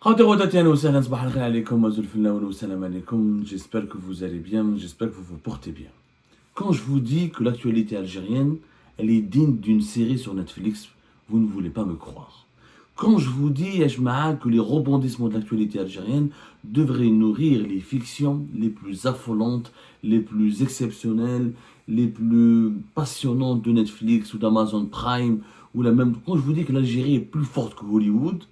J'espère que vous allez bien, j'espère que vous vous portez bien. Quand je vous dis que l'actualité algérienne, elle est digne d'une série sur Netflix, vous ne voulez pas me croire. Quand je vous dis, Ejma'a, que les rebondissements de l'actualité algérienne devraient nourrir les fictions les plus affolantes, les plus exceptionnelles, les plus passionnantes de Netflix ou d'Amazon Prime, ou la même. Quand je vous dis que l'Algérie est plus forte que Hollywood,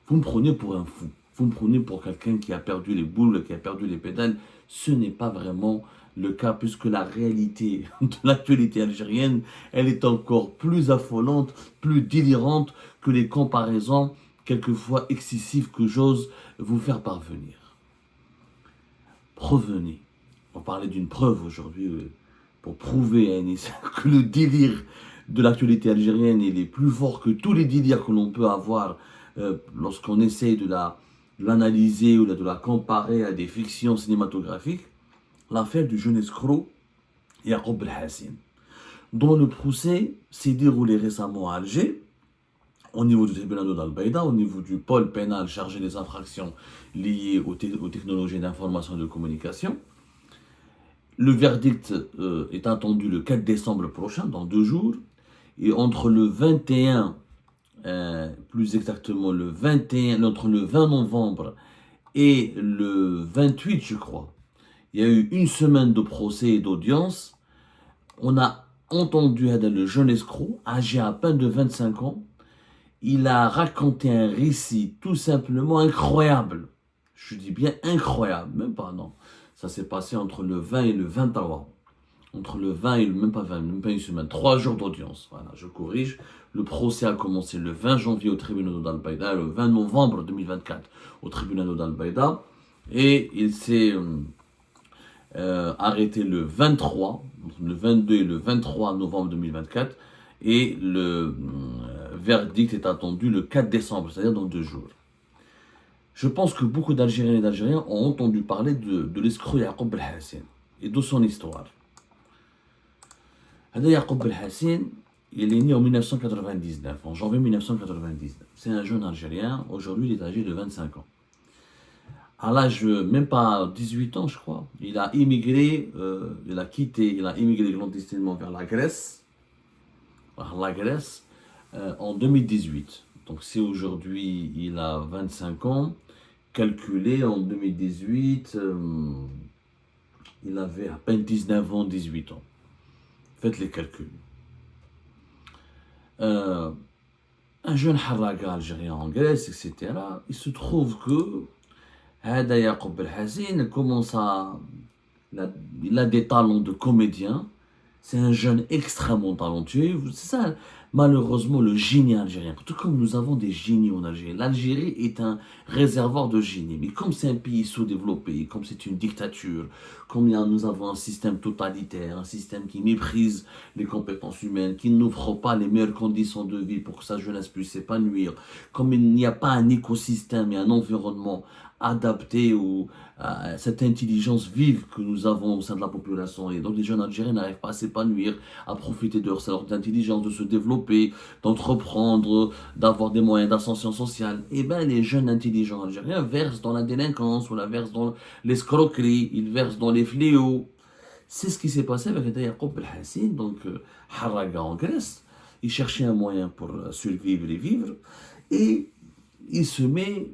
vous me prenez pour un fou. Vous me prenez pour quelqu'un qui a perdu les boules, qui a perdu les pédales. Ce n'est pas vraiment le cas, puisque la réalité de l'actualité algérienne, elle est encore plus affolante, plus délirante que les comparaisons quelquefois excessives que j'ose vous faire parvenir. Revenez. On parlait d'une preuve aujourd'hui pour prouver à Anis que le délire de l'actualité algérienne il est plus fort que tous les délires que l'on peut avoir lorsqu'on essaye de l'analyser ou de la comparer à des fictions cinématographiques. L'affaire du jeune escroc Yacoub Belhassin, dont le procès s'est déroulé récemment à Alger, au niveau du tribunal d'Al-Baïda, au niveau du pôle pénal chargé des infractions liées aux technologies d'information et de communication. Le verdict est attendu le 4 décembre prochain, dans 2 jours. Et entre le 21, plus exactement le 21, entre le 20 novembre et le 28, je crois, il y a eu une semaine de procès et d'audience. On a entendu le jeune escroc, âgé à peine de 25 ans. Il a raconté un récit tout simplement incroyable. Je dis bien incroyable, même pas, non. Ça s'est passé entre le 20 et le 23. Entre le 20 et même pas une semaine. 3 jours d'audience. Voilà, je corrige. Le procès a commencé le 20 janvier au tribunal d'Al-Baïda, le 20 novembre 2024 au tribunal d'Al-Baïda. Et il s'est arrêté le 23, le 22 et le 23 novembre 2024. Et le verdict est attendu le 4 décembre, c'est-à-dire dans 2 jours. Je pense que beaucoup d'Algériens et d'Algériens ont entendu parler de l'escroc Yacoub Belhassin et de son histoire. Yacoub Belhassin, il est né en 1999, en janvier 1999. C'est un jeune Algérien, aujourd'hui il est âgé de 25 ans. À l'âge, même pas 18 ans je crois, il a immigré, il a immigré clandestinement vers la Grèce, en 2018. Donc si aujourd'hui il a 25 ans, calculé en 2018, il avait à peine 19 ans, 18 ans. Faites les calculs. Un jeune haraga algérien en Grèce, etc. Il se trouve que Yacoub Belhassin commence il a des talents de comédien. C'est un jeune extrêmement talentueux. C'est ça, malheureusement, le génie algérien. Tout comme nous avons des génies en Algérie. L'Algérie est un réservoir de génie. Mais comme c'est un pays sous-développé, comme c'est une dictature, comme nous avons un système totalitaire, un système qui méprise les compétences humaines, qui n'offre pas les meilleures conditions de vie pour que sa jeunesse puisse s'épanouir, comme il n'y a pas un écosystème et un environnement adapté à cette intelligence vive que nous avons au sein de la population. Et donc les jeunes Algériens n'arrivent pas à s'épanouir, à profiter de leur intelligence, de se développer, d'entreprendre, d'avoir des moyens d'ascension sociale. Et bien les jeunes intelligents algériens versent dans la délinquance, ou la versent dans l'escroquerie, ils versent dans les fléaux. C'est ce qui s'est passé avec Yacoub Belhassin, donc haraga en Grèce. Il cherchait un moyen pour survivre et vivre. Et il se met...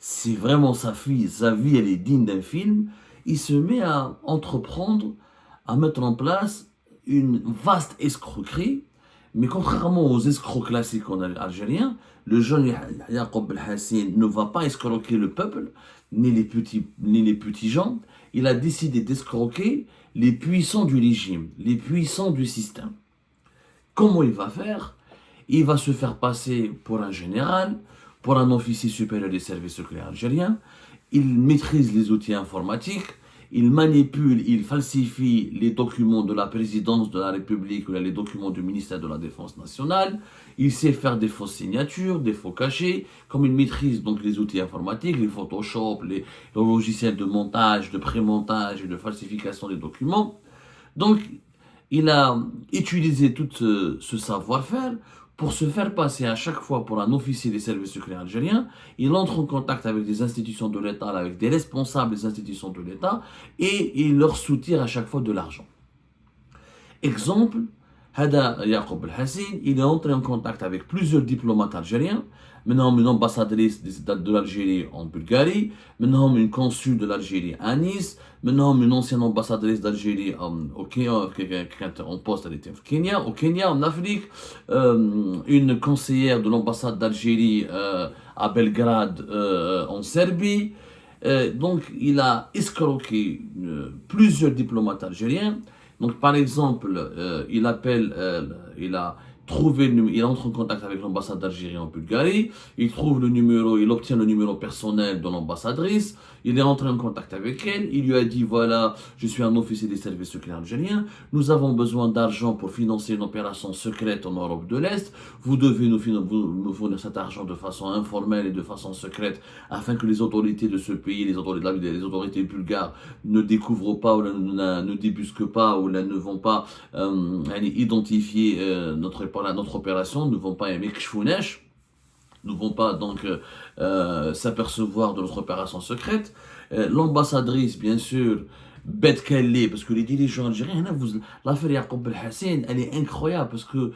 C'est vraiment sa vie, elle est digne d'un film. Il se met à entreprendre, à mettre en place une vaste escroquerie. Mais contrairement aux escrocs classiques algériens, le jeune Yacoub Belhassin ne va pas escroquer le peuple, ni les petits gens. Il a décidé d'escroquer les puissants du régime, les puissants du système. Comment il va faire? Il va se faire passer pour un général, pour un officier supérieur des services secrets algériens. Il maîtrise les outils informatiques, il manipule, il falsifie les documents de la présidence de la République ou les documents du ministère de la Défense nationale. Il sait faire des fausses signatures, des faux cachets. Comme il maîtrise donc les outils informatiques, les Photoshop, les logiciels de montage, de pré-montage et de falsification des documents. Donc, il a utilisé tout ce savoir-faire Pour se faire passer à chaque fois pour un officier des services secrets algériens, il entre en contact avec des institutions de l'État, avec des responsables des institutions de l'État, et il leur soutire à chaque fois de l'argent. Exemple, Hada Yaqub El-Hassin, il est entré en contact avec plusieurs diplomates algériens, maintenant une ambassadrice de l'Algérie en Bulgarie, maintenant une consul de l'Algérie à Nice, maintenant une ancienne ambassadrice d'Algérie au Kenya, en poste elle était au Kenya, en Afrique, une conseillère de l'ambassade d'Algérie à Belgrade en Serbie. Donc il a escroqué plusieurs diplomates algériens. Donc, par exemple, il entre en contact avec l'ambassade d'Algérie en Bulgarie, il obtient le numéro personnel de l'ambassadrice, il est entré en contact avec elle, il lui a dit, voilà, je suis un officier des services secrets algériens, nous avons besoin d'argent pour financer une opération secrète en Europe de l'Est, vous devez nous fournir cet argent de façon informelle et de façon secrète, afin que les autorités de ce pays, les autorités bulgares, ne découvrent pas ou ne débusquent pas ou ne vont pas identifier notre opération, ne vont pas ne vont pas donc s'apercevoir de notre opération secrète. L'ambassadrice, bien sûr, bête qu'elle est, parce que les dirigeants algériens, l'affaire Yaqub El-Hassin, elle est incroyable, parce que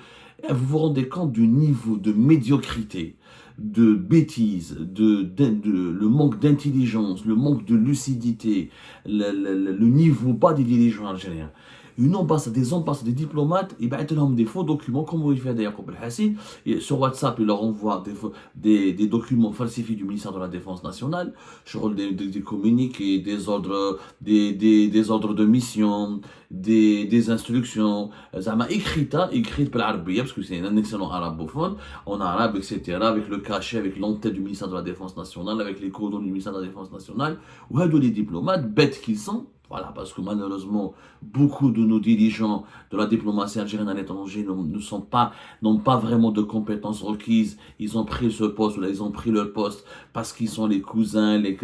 vous vous rendez compte du niveau de médiocrité, de bêtise, le manque d'intelligence, le manque de lucidité, le niveau bas des dirigeants algériens. Des ambassades, des diplomates, ils ont des faux documents, comme il fait d'ailleurs Yaqub El-Hassin. Sur WhatsApp, il leur envoie des documents falsifiés du ministère de la Défense nationale, sur des communiqués, des ordres de mission, des instructions, écrites par l'arabe, parce que c'est un excellent arabophone, en arabe, etc., avec le cachet, avec l'entête du ministère de la Défense nationale, avec les cordons du ministère de la Défense nationale, ou les diplomates, bêtes qu'ils sont. Voilà, parce que malheureusement, beaucoup de nos dirigeants de la diplomatie algérienne à l'étranger n'ont pas vraiment de compétences requises. Ils ont pris ce poste, ou là, ils ont pris leur poste parce qu'ils sont les cousins, les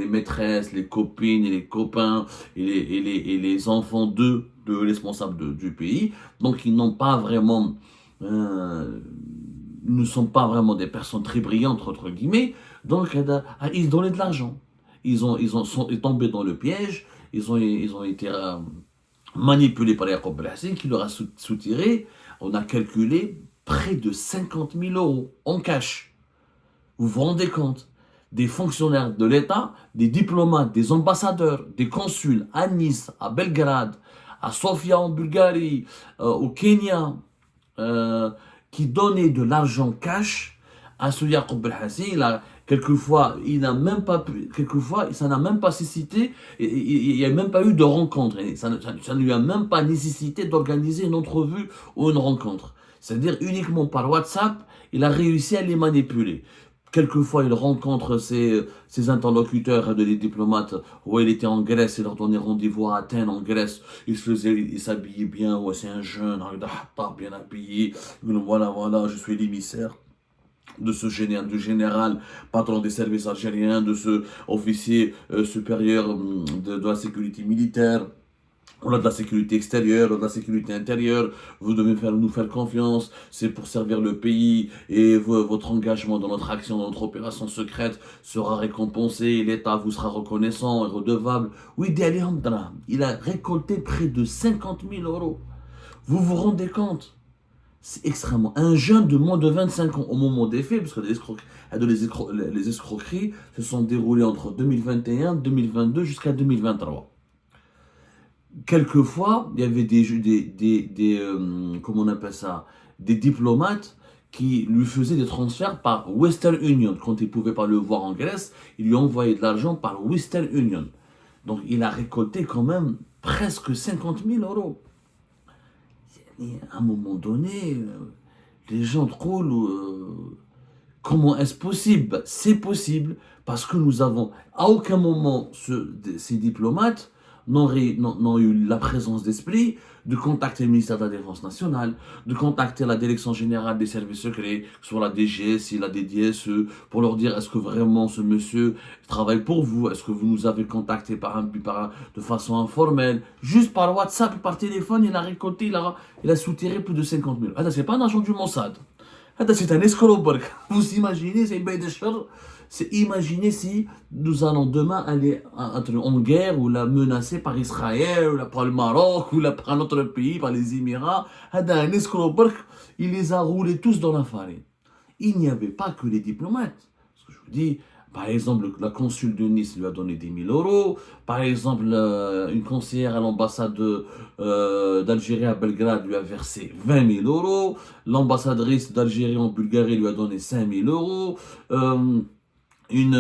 maîtresses, les copines et les copains et les enfants de responsables du pays. Donc, ils n'ont pas vraiment, ne sont pas vraiment des personnes très brillantes, entre guillemets. Donc, ils donnaient de l'argent. Ils sont tombés dans le piège, ils ont été manipulés par Yaqub El-Hassin qui leur a soutiré, on a calculé, près de 50 000 euros en cash. Vous vous rendez compte? Des fonctionnaires de l'État, des diplomates, des ambassadeurs, des consuls à Nice, à Belgrade, à Sofia en Bulgarie, au Kenya, qui donnaient de l'argent cash à ce Yaqub El-Hassin. Quelquefois, ça n'a même pas nécessité, il n'y a même pas eu de rencontre. Ça ne lui a même pas nécessité d'organiser une entrevue ou une rencontre. C'est-à-dire uniquement par WhatsApp, il a réussi à les manipuler. Quelquefois, il rencontre ses interlocuteurs, les diplomates, où il était en Grèce, il leur donnait rendez-vous à Athènes, en Grèce. Il s'habillait bien, ouais, c'est un jeune, bien habillé. Voilà, je suis l'émissaire de ce général, patron des services algériens, de ce officier supérieur de la sécurité militaire. On a de la sécurité extérieure, on a de la sécurité intérieure, vous devez nous faire confiance, c'est pour servir le pays, et votre engagement dans notre action, dans notre opération secrète sera récompensé, l'État vous sera reconnaissant et redevable. Oui, il a récolté près de 50 000 euros. Vous vous rendez compte? C'est extrêmement. Un jeune de moins de 25 ans au moment des faits, parce que les escroqueries se sont déroulées entre 2021, 2022 jusqu'à 2023. Quelquefois, il y avait comment on appelle ça, des diplomates qui lui faisaient des transferts par Western Union. Quand il ne pouvait pas le voir en Grèce, il lui envoyait de l'argent par Western Union. Donc il a récolté quand même presque 50 000 euros. Et à un moment donné, les gens trouvent comment est-ce possible? C'est possible parce que nous avons, à aucun moment, ces diplomates n'ont eu la présence d'esprit de contacter le ministère de la Défense nationale, de contacter la Direction générale des services secrets, soit la DGS, la DDSE, pour leur dire est-ce que vraiment ce monsieur travaille pour vous, est-ce que vous nous avez contacté de façon informelle, juste par WhatsApp, par téléphone, il a récolté, il a soutiré plus de 50 000. Ah, c'est pas un agent du Mossad. C'est un escroc. Vous imaginez, c'est imaginer si nous allons demain aller en guerre ou la menacer par Israël, ou par le Maroc, ou par un autre pays, par les Émirats. Un escroc, il les a roulés tous dans la farine. Il n'y avait pas que les diplomates. Ce que je vous dis, par exemple, la consul de Nice lui a donné 10 000 euros. Par exemple, une conseillère à l'ambassade d'Algérie à Belgrade lui a versé 20 000 euros. L'ambassadrice d'Algérie en Bulgarie lui a donné 5 000 euros. Une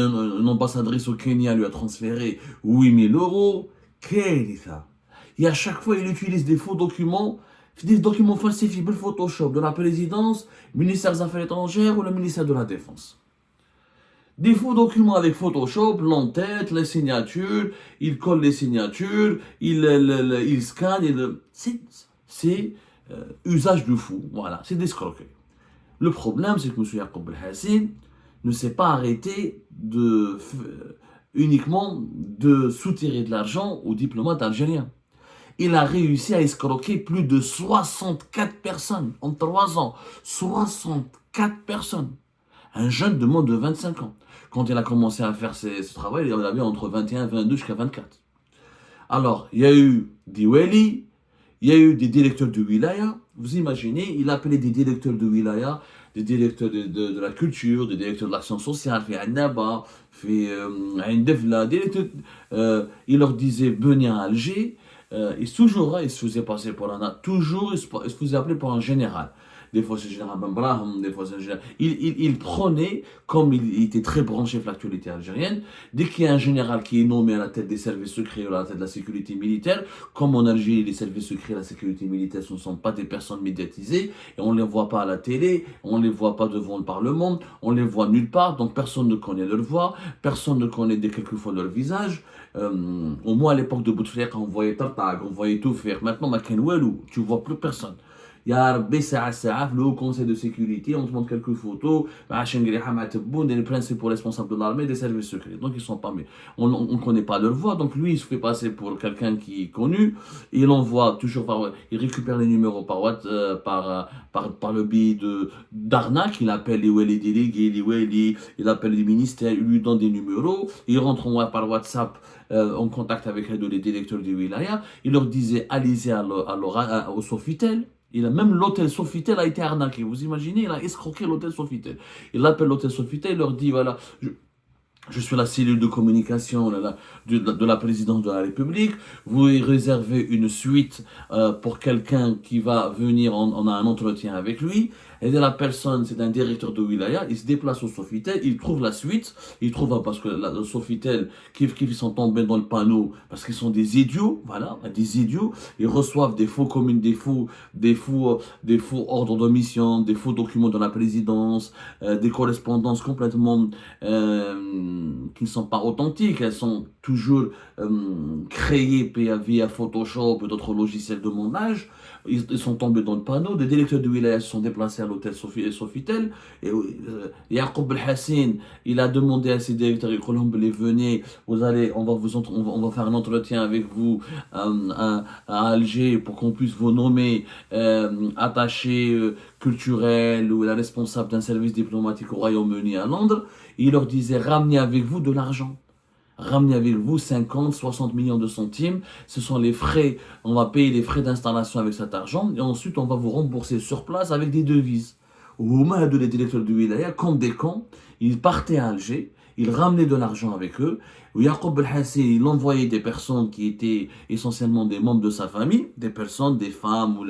ambassadrice au Kenya lui a transféré 8 000 euros. Qu'est-ce que ça? Et à chaque fois, il utilise des faux documents falsifiés par Photoshop de la présidence, ministère des Affaires étrangères ou le ministère de la Défense. Des faux documents avec Photoshop, l'entête, les signatures, il colle les signatures, il scanne, c'est usage de fou, voilà, c'est d'escroquerie. Le problème, c'est que M. Yaqub Belhassin ne s'est pas arrêté uniquement de soutirer de l'argent aux diplomates algériens. Il a réussi à escroquer plus de 64 personnes en 3 ans. 64 personnes. Un jeune de moins de 25 ans. Quand il a commencé à faire ce travail, il avait entre 21, 22 jusqu'à 24. Alors, il y a eu des wali, il y a eu des directeurs de wilaya. Vous imaginez, il appelait des directeurs de wilaya, des directeurs de la culture, des directeurs de l'action sociale, fait Annaba, fait Indevla, il leur disait venez à Alger. Il se faisait passer pour toujours, il se faisait appeler pour un général. Des fois c'est le général Ben Brahim, des fois c'est le général. Il prenait, comme il était très branché sur l'actualité algérienne, dès qu'il y a un général qui est nommé à la tête des services secrets ou à la tête de la sécurité militaire, comme en Algérie, les services secrets et la sécurité militaire ce ne sont pas des personnes médiatisées, et on ne les voit pas à la télé, on ne les voit pas devant le Parlement, on ne les voit nulle part, donc personne ne connaît leur voix, personne ne connaît quelquefois leur visage. Au moins à l'époque de Bouteflika, on voyait Tartag, on voyait tout faire. Maintenant, tu ne vois plus personne. Il y a le Haut Conseil de sécurité, on te montre quelques photos, les principaux responsables de l'armée, des services secrets. Donc ils sont pas, mais on ne connaît pas leur voix. Donc lui, il se fait passer pour quelqu'un qui est connu. Il envoie toujours il récupère les numéros par le biais d'arnaque. Il appelle les délégués, il appelle les ministères, il lui donne des numéros. Il rentre par WhatsApp en contact avec les directeurs du wilaya. Il leur disait allez-y au Sofitel. Même l'hôtel Sofitel a été arnaqué. Vous imaginez, il a escroqué l'hôtel Sofitel. Il appelle l'hôtel Sofitel, il leur dit voilà, je suis la cellule de communication de la présidence de la République. Vous réservez une suite pour quelqu'un qui va venir, on a un entretien avec lui. Et la personne, c'est un directeur de wilaya, il se déplace au Sofitel, il trouve la suite, il trouve, parce que le Sofitel, qui sont tombés dans le panneau, parce qu'ils sont des idiots, voilà, des idiots, ils reçoivent des faux communes, des faux ordres de mission, des faux documents de la présidence, des correspondances complètement qui ne sont pas authentiques, elles sont toujours créées via Photoshop ou d'autres logiciels de montage. Ils sont tombés dans le panneau, des directeurs de wilaya se sont déplacés à l'hôtel Sofitel, et Yaqub Belhassin, il a demandé à ses directeurs, venez, on va faire un entretien avec vous à Alger pour qu'on puisse vous nommer attaché culturel ou la responsable d'un service diplomatique au Royaume-Uni à Londres. Et il leur disait, ramenez avec vous de l'argent. Ramenez avec vous 50, 60 millions de centimes. Ce sont les frais, on va payer les frais d'installation avec cet argent et ensuite on va vous rembourser sur place avec des devises. Au moment de les directeurs du wilaya, comme des cons, ils partaient à Alger, ils ramenaient de l'argent avec eux. Yaqub Belhassin, il envoyait des personnes qui étaient essentiellement des membres de sa famille, des personnes, des femmes ou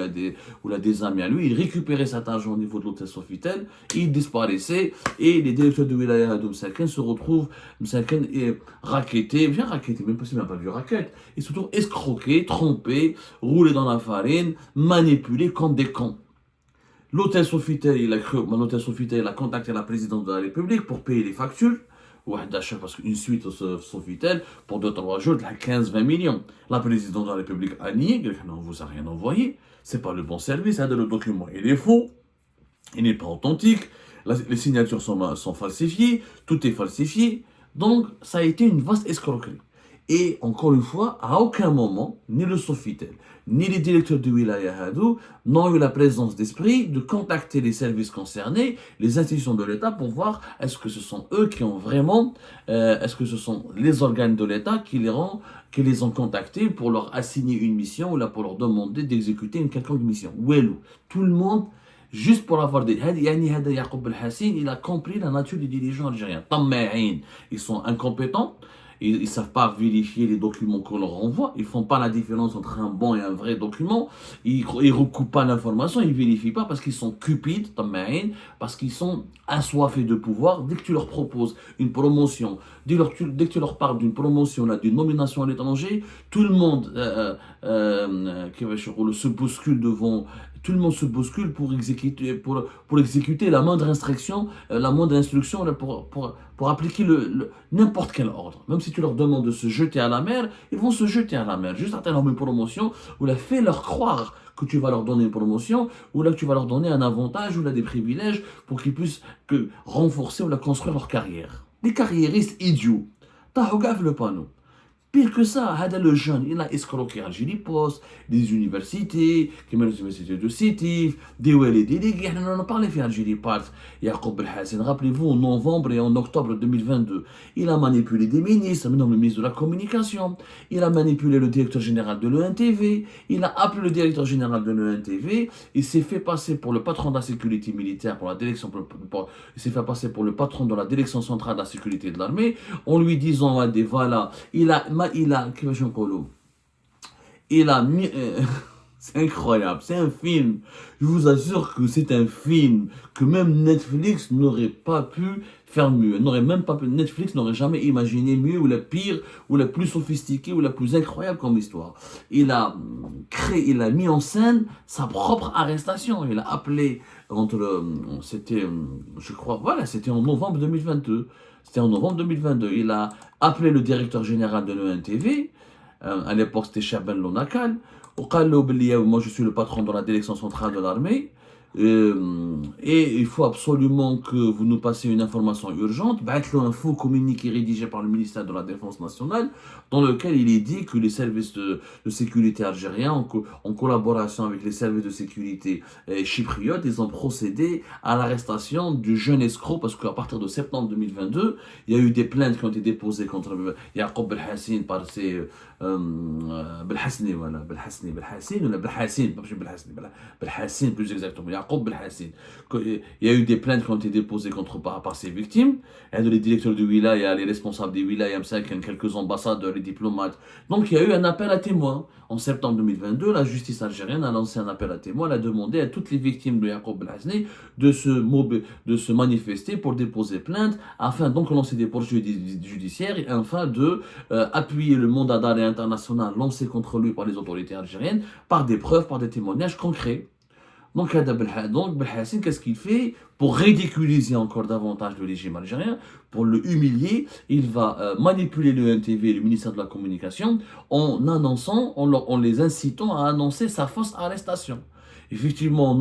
des amis à lui. Il récupérait cet argent au niveau de l'hôtel Sofitel, il disparaissait et les directeurs de wilaya de Msaken se retrouvent, Msaken est racketté, même pas du racket, ils se retrouvent escroqués, trompés, roulés dans la farine, manipulés comme des cons. L'hôtel Sofitel, il a contacté la présidente de la République pour payer les factures. parce qu'une suite au Sofitel, pour 2-3 jours, 15-20 millions. La présidente de la République a nié, on ne vous a rien envoyé. C'est pas le bon service, le document il est faux, il n'est pas authentique, les signatures sont falsifiées, tout est falsifié. Donc, ça a été une vaste escroquerie. Et encore une fois, à aucun moment, ni le Sofitel, ni les directeurs de Wilaya Hadou n'ont eu la présence d'esprit de contacter les services concernés, les institutions de l'État, pour voir est-ce que ce sont eux qui ont vraiment, est-ce que ce sont les organes de l'État qui les ont contactés pour leur assigner une mission ou là pour leur demander d'exécuter une quelconque mission. Ouelou, tout le monde, juste pour avoir des... Yaqub El-Hassine, il a compris la nature des dirigeants algériens. Ils sont incompétents. Ils ne savent pas vérifier les documents qu'on leur envoie. Ils ne font pas la différence entre un bon et un vrai document. Ils ne recoupent pas l'information. Ils ne vérifient pas parce qu'ils sont cupides, parce qu'ils sont assoiffés de pouvoir. Dès que tu leur proposes une promotion, dès que tu leur parles d'une promotion, d'une nomination à l'étranger, tout le monde se bouscule devant... Tout le monde se bouscule pour exécuter la moindre instruction, pour appliquer n'importe quel ordre. Même si tu leur demandes de se jeter à la mer, ils vont se jeter à la mer. Juste à une promotion, ou là, fais-leur croire que tu vas leur donner une promotion, ou là que tu vas leur donner un avantage, ou là des privilèges, pour qu'ils puissent renforcer ou là, construire leur carrière. Des carriéristes idiots. T'as regardé le panneau. Pire que ça, le jeune, il a escroqué Algérie Post, des universités, comme l'université de Sétif, des délégués, on en a parlé fait Algérie Post, Yaqub El-Hassine, rappelez-vous, en novembre et en octobre 2022, il a manipulé des ministres, même le ministre de la Communication, il a manipulé le directeur général de l'ENTV, il a appelé le directeur général de l'ENTV, il s'est fait passer pour le patron de la sécurité militaire, il s'est fait passer pour le patron de la direction centrale de la sécurité de l'armée, en lui disant, voilà, il a mis... c'est incroyable, c'est un film. Je vous assure que c'est un film que même Netflix n'aurait pas pu faire mieux. Netflix n'aurait jamais imaginé mieux, ou la pire, ou la plus sophistiquée, ou la plus incroyable comme histoire. Il a mis en scène sa propre arrestation. Il a appelé c'était en novembre 2022. Il a appelé le directeur général de l'ENTV. À l'époque, c'était Chaban Lonakal. Moi, je suis le patron de la direction centrale de l'armée. Et il faut absolument que vous nous passiez une information urgente. Un faux communiqué rédigé par le ministère de la Défense nationale, dans lequel il est dit que les services de sécurité algériens, en collaboration avec les services de sécurité chypriotes, ils ont procédé à l'arrestation du jeune escroc, parce qu'à partir de septembre 2022, il y a eu des plaintes qui ont été déposées contre Yaqub El-Hassine par ses... Belhassine, plus exactement. Il y a eu des plaintes qui ont été déposées par ces victimes. Les directeurs de wilaya, les responsables des wilayas, quelques ambassadeurs, les diplomates. Donc il y a eu un appel à témoins. En septembre 2022, la justice algérienne a lancé un appel à témoins. Elle a demandé à toutes les victimes de Yaqub El-Hassine de se manifester pour déposer plainte, afin donc de lancer des poursuites judiciaires et afin de appuyer le mandat d'arrêt international lancé contre lui par les autorités algériennes par des preuves, par des témoignages concrets. Donc Belhassine, qu'est-ce qu'il fait pour ridiculiser encore davantage le régime algérien, pour le humilier? Il va manipuler le NTV, le ministère de la Communication, en les incitant à annoncer sa fausse arrestation. Effectivement,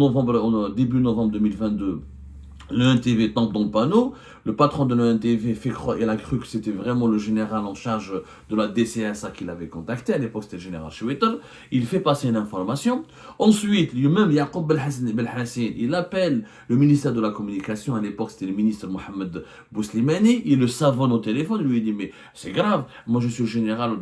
début novembre 2022, le NTV tombe dans le panneau. Le patron de l'ENTV il a cru que c'était vraiment le général en charge de la DCSA qu'il avait contacté. À l'époque, c'était le général Chouetter. Il fait passer une information. Ensuite, lui-même, Yaqub Belhassine, il appelle le ministère de la Communication. À l'époque, c'était le ministre Mohamed Bouslimani. Il le savonne au téléphone. Il lui dit, mais c'est grave. Moi, je suis le général.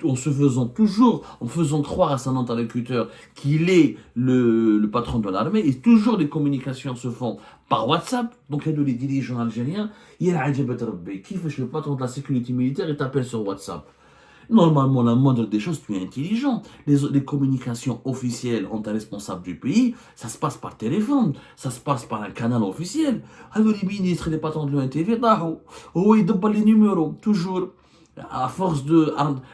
En faisant croire à son interlocuteur qu'il est le patron de l'armée. Et toujours les communications se font par WhatsApp. Donc il y a les dirigeants algériens, il y a le patron de la sécurité militaire et t'appelle sur WhatsApp. Normalement, la moindre des choses, tu es intelligent. Les communications officielles entre les responsables du pays, ça se passe par téléphone, ça se passe par un canal officiel. Alors les ministres et les patrons de l'ONTV, ils donnent les numéros, toujours. À force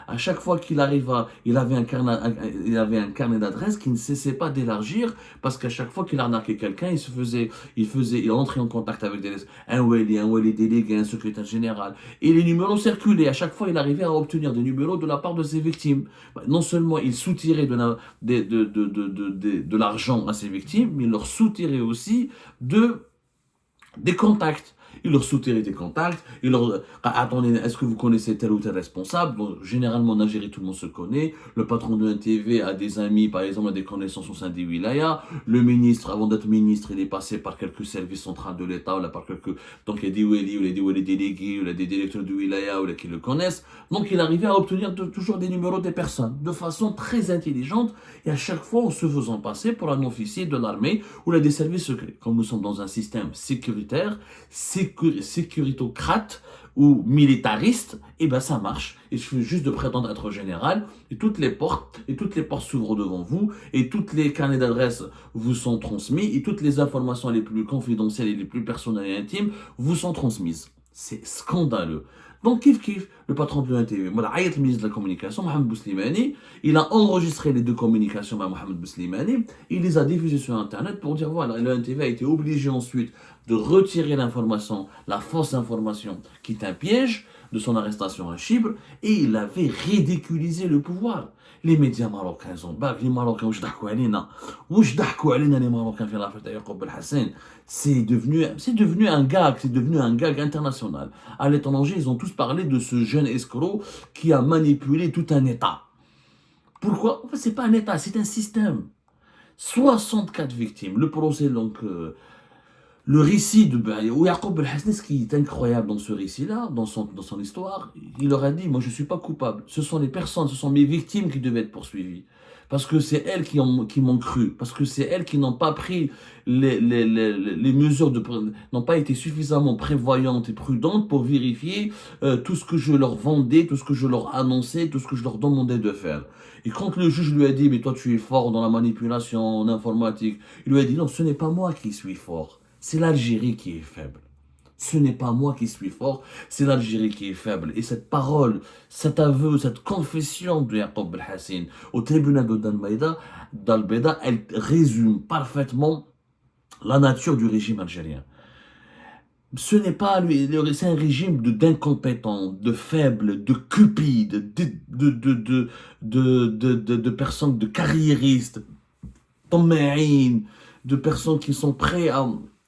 à chaque fois qu'il arrive il avait un carnet d'adresses qui ne cessait pas d'élargir parce qu'à chaque fois qu'il arnaquait quelqu'un, il entrait en contact avec un wali délégué, un secrétaire général. Et les numéros circulaient. À chaque fois, il arrivait à obtenir des numéros de la part de ses victimes. Non seulement il soutirait de l'argent à ses victimes, mais il leur soutirait aussi des contacts. Il leur soutirait des contacts. Il leur attendez, est-ce que vous connaissez tel ou tel responsable? Bon, généralement, en Algérie, tout le monde se connaît. Le patron de NTV a des amis, par exemple, a des connaissances au sein des wilayas. Le ministre, avant d'être ministre, il est passé par quelques services centraux de l'État, par quelques. Donc, il y a des wali, ou des wali délégués, ou il y a des directeurs de wilaya, ou qui le connaissent. Donc, il arrivait à obtenir toujours des numéros des personnes, de façon très intelligente, et à chaque fois en se faisant passer pour un officier de l'armée, ou des services secrets. Comme nous sommes dans un système sécuritaire, sécuritocrate ou militariste, et ben ça marche. Il suffit juste de prétendre être général, et toutes les portes s'ouvrent devant vous, et tous les carnets d'adresses vous sont transmis, et toutes les informations les plus confidentielles et les plus personnelles et intimes vous sont transmises. C'est scandaleux. Donc, kiff, le patron de l'UNTV, le ministre de la Communication, Mohamed Bouslimani, il a enregistré les deux communications avec Mohamed Bouslimani, il les a diffusées sur Internet pour dire, voilà, l'UNTV a été obligé ensuite de retirer l'information, la fausse information, qui est un piège de son arrestation à Chypre, et il avait ridiculisé le pouvoir. Les médias marocains ont bac, les Marocains, les Marocains في l'affaire Yacoub Belhassan, c'est devenu un gag international. À l'étranger, ils ont tous parlé de ce jeune escroc qui a manipulé tout un État. Pourquoi? En fait, c'est pas un État, c'est un système. 64 victimes. Le procès, donc, le récit de Yacoub Belhassan, ce qui est incroyable dans ce récit-là, dans son histoire, il leur a dit, moi je ne suis pas coupable. Ce sont les personnes, ce sont mes victimes qui devaient être poursuivies. Parce que c'est elles qui m'ont cru. Parce que c'est elles qui n'ont pas pris les mesures, n'ont pas été suffisamment prévoyantes et prudentes pour vérifier tout ce que je leur vendais, tout ce que je leur annonçais, tout ce que je leur demandais de faire. Et quand le juge lui a dit, mais toi tu es fort dans la manipulation, en informatique, il lui a dit, non, ce n'est pas moi qui suis fort. C'est l'Algérie qui est faible. Ce n'est pas moi qui suis fort, c'est l'Algérie qui est faible. Et cette parole, cet aveu, cette confession de Yacoub Belhassan au tribunal d'Al-Baida, elle résume parfaitement la nature du régime algérien. Ce n'est pas lui, c'est un régime d'incompétents, de faibles, de cupides, de personnes, de carriéristes, de personnes qui sont prêts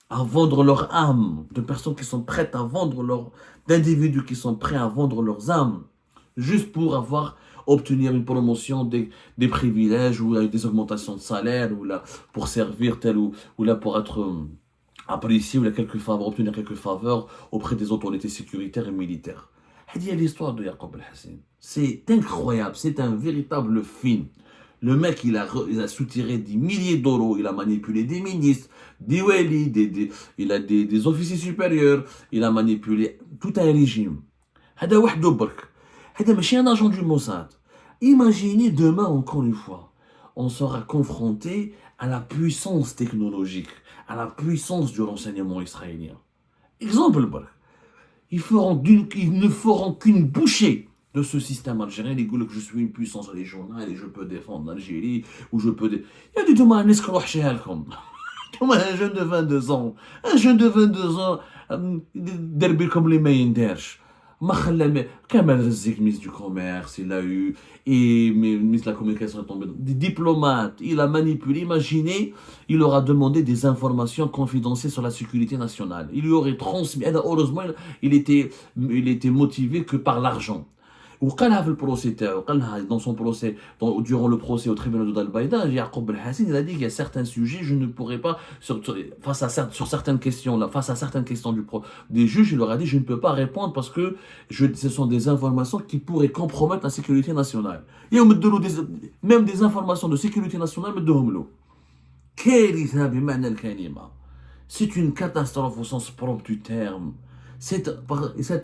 à vendre leur âme, de personnes qui sont prêtes à vendre d'individus qui sont prêts à vendre leurs âmes, juste pour obtenir une promotion, des privilèges, ou des augmentations de salaire, ou là, pour servir tel ou là, pour être apprécié, ou là, obtenir quelques faveurs auprès des autorités sécuritaires et militaires. C'est l'histoire de Yacoub Belhassan. C'est incroyable, c'est un véritable film. Le mec, il a soutiré des milliers d'euros, il a manipulé des ministres, des walis, il a des officiers supérieurs, il a manipulé tout un régime. هذا وحده برك. هذا ماشي un agent du Mossad. Imaginez demain, encore une fois, on sera confronté à la puissance technologique, à la puissance du renseignement israélien. Exemple برك. Ils ne feront qu'une bouchée de ce système algérien. Ils disent que je suis une puissance régionale et je peux défendre l'Algérie, ou je peux... Il y a des gens qui comme un jeune de 22 ans. Un jeune de 22 ans, derby comme les Mayenders. Kamel Rezik, ministre du Commerce, il a eu, et ministre de la Communication est tombé, des diplomates, il a manipulé. Imaginez, il leur a demandé des informations confidentielles sur la sécurité nationale. Il lui aurait transmis, heureusement, il était motivé que par l'argent. Dans son procès, durant le procès au tribunal d'Al-Baïda, Yacoub Belhassan, il a dit qu'il y a certains sujets, je ne pourrais pas, sur certaines questions, face à certaines questions des juges, il leur a dit, je ne peux pas répondre parce que ce sont des informations qui pourraient compromettre la sécurité nationale. Et on me donne même des informations de sécurité nationale, c'est une catastrophe au sens propre du terme. Cette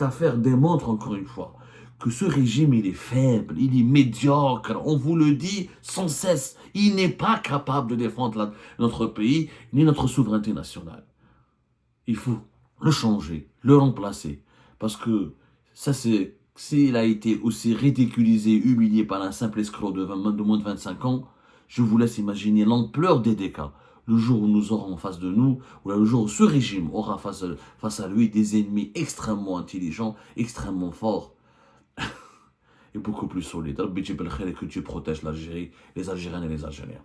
affaire démontre encore une fois que ce régime, il est faible, il est médiocre, on vous le dit sans cesse, il n'est pas capable de défendre notre pays, ni notre souveraineté nationale. Il faut le changer, le remplacer, parce que ça c'est s'il a été aussi ridiculisé, humilié par un simple escroc de moins de 25 ans, je vous laisse imaginer l'ampleur des dégâts. Le jour où nous aurons en face de nous, ou le jour où ce régime aura face à lui des ennemis extrêmement intelligents, extrêmement forts et beaucoup plus solides. Rabbi Jibel Khair, et que Dieu protège l'Algérie, les Algériennes et les Algériens.